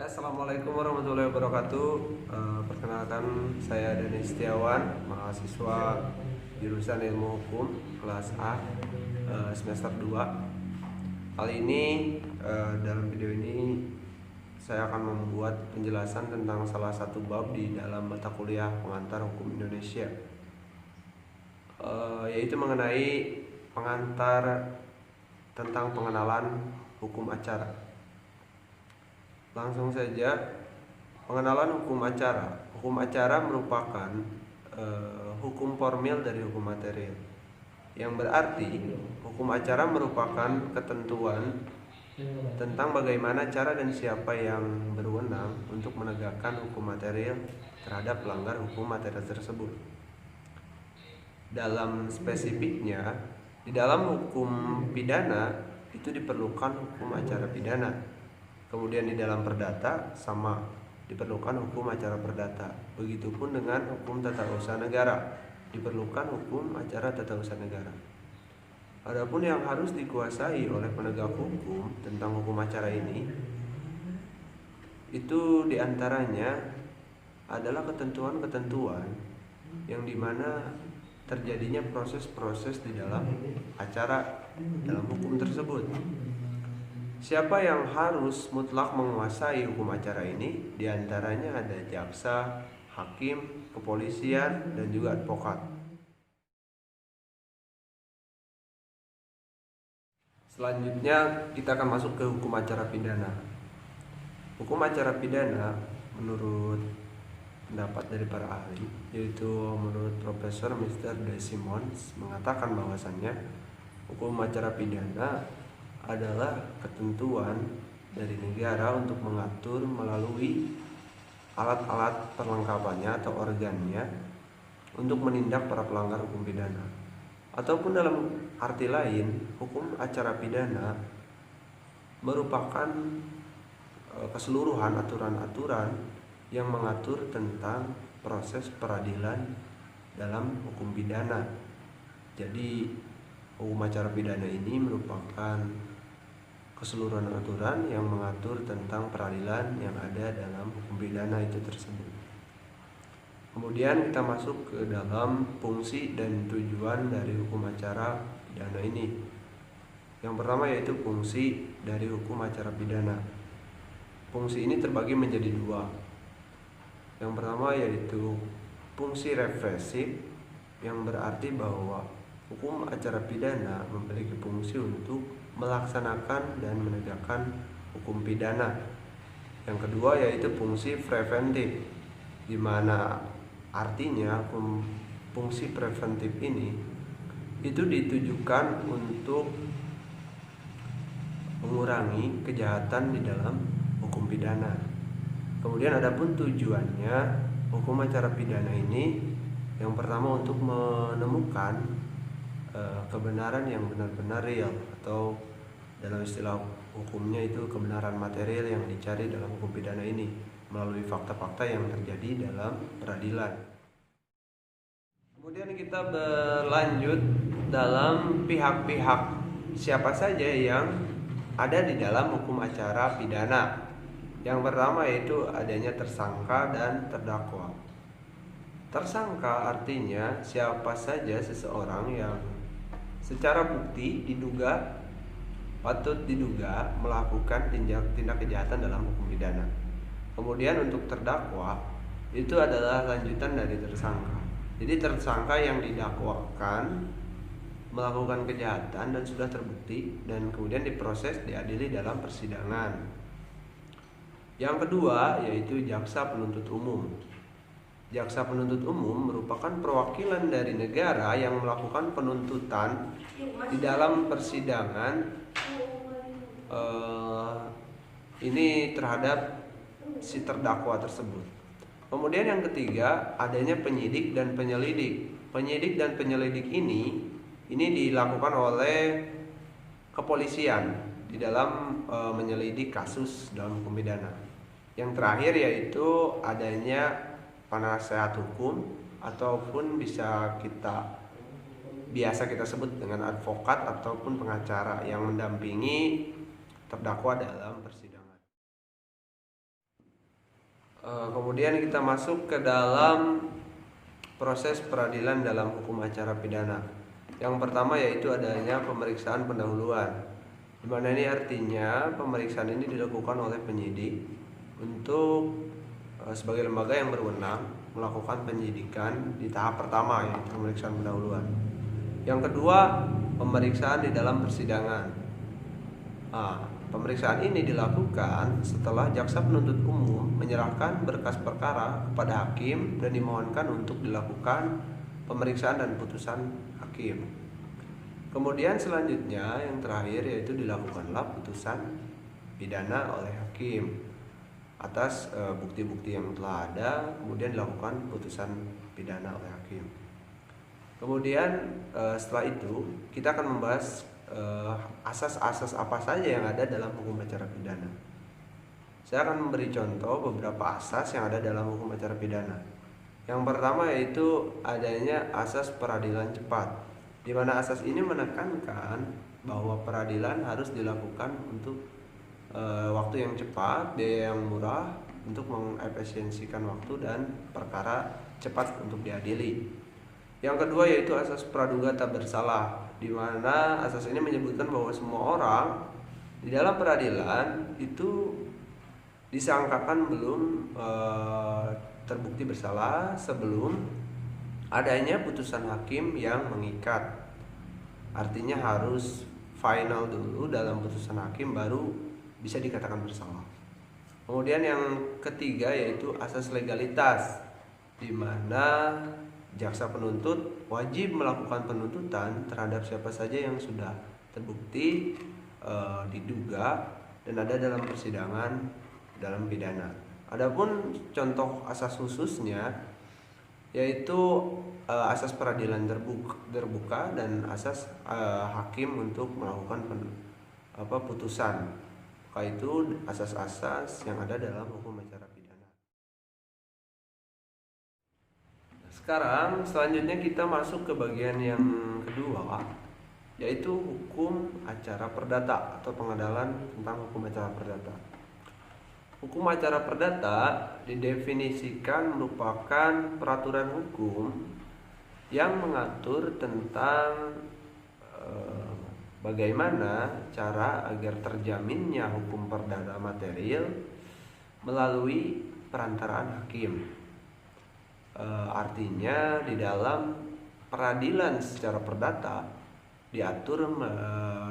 Ya, Assalamualaikum warahmatullahi wabarakatuh. Perkenalkan, saya Dani Setiawan, mahasiswa jurusan Ilmu Hukum kelas A, semester 2. Kali ini, dalam video ini saya akan membuat penjelasan tentang salah satu bab di dalam mata kuliah Pengantar Hukum Indonesia, yaitu mengenai pengantar tentang pengenalan hukum acara. Langsung saja, pengenalan hukum acara. Hukum acara merupakan hukum formil dari hukum material, yang berarti hukum acara merupakan ketentuan tentang bagaimana cara dan siapa yang berwenang untuk menegakkan hukum material terhadap pelanggar hukum material tersebut. Dalam spesifiknya, di dalam hukum pidana itu diperlukan hukum acara pidana. Kemudian di dalam perdata sama, diperlukan hukum acara perdata. Begitupun dengan hukum tata usaha negara, diperlukan hukum acara tata usaha negara. Adapun yang harus dikuasai oleh penegak hukum tentang hukum acara ini, itu diantaranya adalah ketentuan-ketentuan yang dimana terjadinya proses-proses di dalam acara dalam hukum tersebut. Siapa yang harus mutlak menguasai hukum acara ini? Di antaranya ada jaksa, hakim, kepolisian, dan juga advokat. Selanjutnya kita akan masuk ke hukum acara pidana. Hukum acara pidana menurut pendapat dari para ahli, yaitu menurut Profesor Mr. Desimons, mengatakan bahwasannya hukum acara pidana adalah ketentuan dari negara untuk mengatur melalui alat-alat perlengkapannya atau organnya untuk menindak para pelanggar hukum pidana. Ataupun dalam arti lain, hukum acara pidana merupakan keseluruhan aturan-aturan yang mengatur tentang proses peradilan dalam hukum pidana. Jadi hukum acara pidana ini merupakan keseluruhan aturan yang mengatur tentang peradilan yang ada dalam hukum pidana itu tersebut. Kemudian kita masuk ke dalam fungsi dan tujuan dari hukum acara pidana ini. Yang pertama yaitu fungsi dari hukum acara pidana. Fungsi ini terbagi menjadi dua. Yang pertama yaitu fungsi represif, yang berarti bahwa hukum acara pidana memiliki fungsi untuk melaksanakan dan menegakkan hukum pidana. Yang kedua yaitu fungsi preventif, di mana artinya fungsi preventif ini itu ditujukan untuk mengurangi kejahatan di dalam hukum pidana. Kemudian adapun tujuannya, hukum acara pidana ini yang pertama untuk menemukan kebenaran yang benar-benar real, atau dalam istilah hukumnya itu kebenaran material yang dicari dalam hukum pidana ini melalui fakta-fakta yang terjadi dalam peradilan. Kemudian kita berlanjut dalam pihak-pihak siapa saja yang ada di dalam hukum acara pidana. Yang pertama yaitu adanya tersangka dan terdakwa. Tersangka artinya siapa saja seseorang yang secara bukti patut diduga melakukan tindak kejahatan dalam hukum pidana. Kemudian untuk terdakwa itu adalah lanjutan dari tersangka. Jadi tersangka yang didakwakan melakukan kejahatan dan sudah terbukti dan kemudian diproses, diadili dalam persidangan. Yang kedua yaitu jaksa penuntut umum. Jaksa penuntut umum merupakan perwakilan dari negara yang melakukan penuntutan di dalam persidangan ini terhadap si terdakwa tersebut. Kemudian yang ketiga adanya penyidik dan penyelidik. Penyidik dan penyelidik ini dilakukan oleh kepolisian di dalam menyelidik kasus dalam hukum pidana. Yang terakhir yaitu adanya penasehat hukum, ataupun biasa kita sebut dengan advokat ataupun pengacara yang mendampingi terdakwa dalam persidangan. Kemudian kita masuk ke dalam proses peradilan dalam hukum acara pidana. Yang pertama yaitu adanya pemeriksaan pendahuluan, di mana ini artinya pemeriksaan ini dilakukan oleh penyidik untuk sebagai lembaga yang berwenang melakukan penyidikan di tahap pertama, yaitu pemeriksaan pendahuluan. Yang kedua, pemeriksaan di dalam persidangan. Pemeriksaan ini dilakukan setelah jaksa penuntut umum menyerahkan berkas perkara kepada hakim dan dimohonkan untuk dilakukan pemeriksaan dan putusan hakim. Kemudian selanjutnya yang terakhir yaitu dilakukanlah putusan pidana oleh hakim atas bukti-bukti yang telah ada, kemudian dilakukan putusan pidana oleh hakim. Kemudian setelah itu kita akan membahas asas-asas apa saja yang ada dalam hukum acara pidana. Saya akan memberi contoh beberapa asas yang ada dalam hukum acara pidana. Yang pertama yaitu adanya asas peradilan cepat, di mana asas ini menekankan bahwa peradilan harus dilakukan untuk waktu yang cepat, biaya yang murah untuk mengefisiensikan waktu dan perkara cepat untuk diadili. Yang kedua yaitu asas praduga tak bersalah, di mana asas ini menyebutkan bahwa semua orang di dalam peradilan itu disangkakan belum terbukti bersalah sebelum adanya putusan hakim yang mengikat. Artinya harus final dulu dalam putusan hakim baru bisa dikatakan bersalah. Kemudian yang ketiga yaitu asas legalitas, di mana jaksa penuntut wajib melakukan penuntutan terhadap siapa saja yang sudah terbukti diduga dan ada dalam persidangan dalam pidana. Adapun contoh asas khususnya yaitu asas peradilan terbuka dan asas hakim untuk melakukan putusan. Maka itu asas-asas yang ada dalam hukum acara pidana. Sekarang selanjutnya kita masuk ke bagian yang kedua, yaitu hukum acara perdata atau pengenalan tentang hukum acara perdata. Hukum acara perdata didefinisikan merupakan peraturan hukum yang mengatur tentang bagaimana cara agar terjaminnya hukum perdata material melalui perantaraan hakim. Artinya di dalam peradilan secara perdata diatur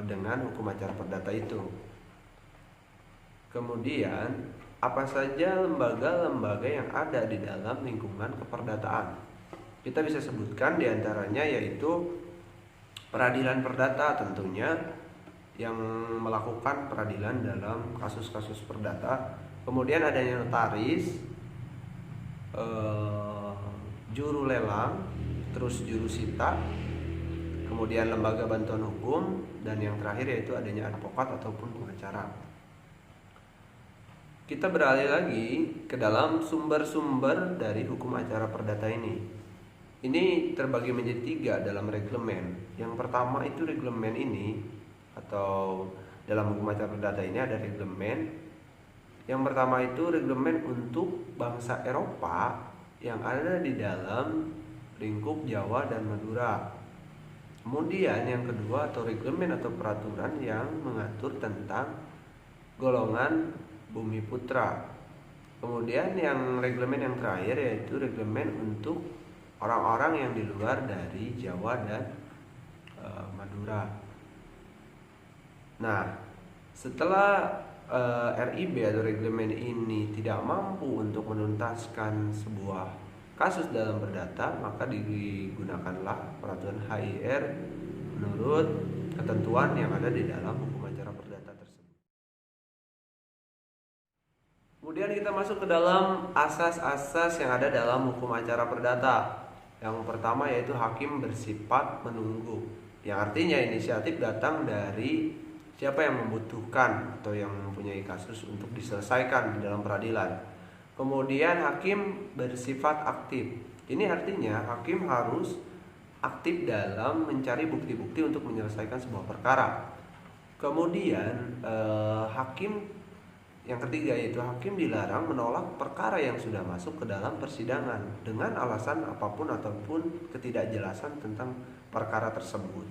dengan hukum acara perdata itu. Kemudian apa saja lembaga-lembaga yang ada di dalam lingkungan keperdataan? Kita bisa sebutkan diantaranya yaitu peradilan perdata tentunya yang melakukan peradilan dalam kasus-kasus perdata. Kemudian adanya notaris, juru lelang, terus juru sita, kemudian lembaga bantuan hukum, dan yang terakhir yaitu adanya advokat ataupun pengacara. Kita beralih lagi ke dalam sumber-sumber dari hukum acara perdata ini. Ini terbagi menjadi 3 dalam reglemen. Yang pertama itu reglemen ini, atau dalam hukum acara perdata ini ada reglemen. Yang pertama itu reglemen untuk bangsa Eropa yang ada di dalam lingkup Jawa dan Madura. Kemudian yang kedua atau reglemen atau peraturan yang mengatur tentang golongan bumi putra. Kemudian yang reglemen yang terakhir yaitu reglemen untuk orang-orang yang di luar dari Jawa dan Madura. Nah, setelah RIB atau reglemen ini tidak mampu untuk menuntaskan sebuah kasus dalam perdata, maka digunakanlah peraturan HIR menurut ketentuan yang ada di dalam hukum acara perdata tersebut. Kemudian kita masuk ke dalam asas-asas yang ada dalam hukum acara perdata. Yang pertama yaitu hakim bersifat menunggu, yang artinya inisiatif datang dari siapa yang membutuhkan atau yang mempunyai kasus untuk diselesaikan di dalam peradilan. Kemudian hakim bersifat aktif. Ini artinya hakim harus aktif dalam mencari bukti-bukti untuk menyelesaikan sebuah perkara. Kemudian hakim yang ketiga yaitu hakim dilarang menolak perkara yang sudah masuk ke dalam persidangan dengan alasan apapun ataupun ketidakjelasan tentang perkara tersebut.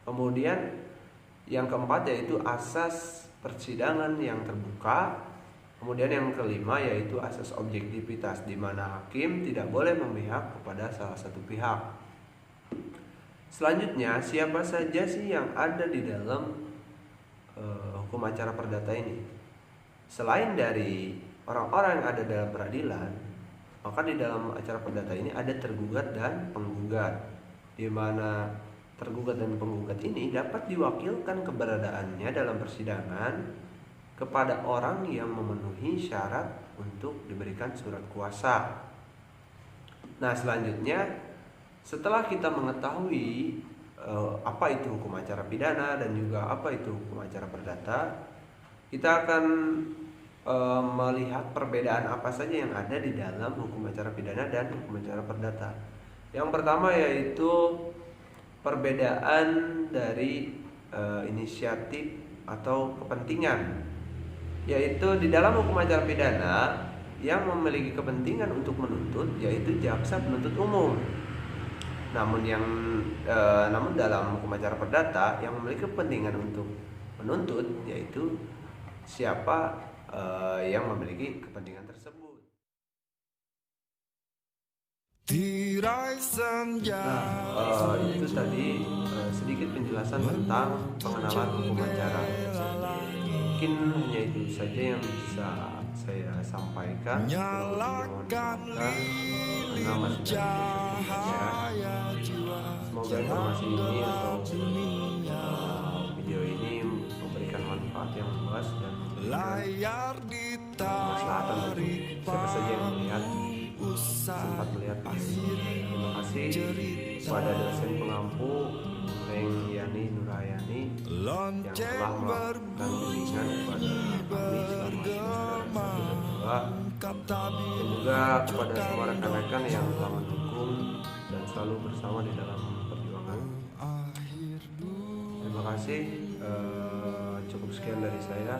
Kemudian yang keempat yaitu asas persidangan yang terbuka. Kemudian yang kelima yaitu asas objektivitas, di mana hakim tidak boleh memihak kepada salah satu pihak. Selanjutnya, siapa saja sih yang ada di dalam hukum acara perdata ini? Selain dari orang-orang yang ada dalam peradilan, maka di dalam acara perdata ini ada tergugat dan penggugat, di mana tergugat dan penggugat ini dapat diwakilkan keberadaannya dalam persidangan kepada orang yang memenuhi syarat untuk diberikan surat kuasa. Nah, selanjutnya setelah kita mengetahui apa itu hukum acara pidana dan juga apa itu hukum acara perdata, kita akan melihat perbedaan apa saja yang ada di dalam hukum acara pidana dan hukum acara perdata. Yang pertama yaitu perbedaan dari inisiatif atau kepentingan, yaitu di dalam hukum acara pidana yang memiliki kepentingan untuk menuntut yaitu jaksa penuntut umum. Namun dalam hukum acara perdata yang memiliki kepentingan untuk menuntut yaitu siapa yang memiliki kepentingan tersebut. Itu tadi sedikit penjelasan tentang pengenalan hukum acara. Mungkin hanya itu saja yang bisa saya sampaikan. Karena masih semoga informasi ini atau video ini memberikan manfaat yang luas dan kemaslahatan bagi siapa saja yang sempat melihat pasti. Terima kasih kepada dosen pengampu Neng Yani Nurayani yang telah melakukan bimbingan kepada kami selama semester 1 dan 2, dan juga kepada semua rekan-rekan yang telah mendukung dan selalu bersama di dalam perjuangan. Terima kasih. Cukup sekian dari saya.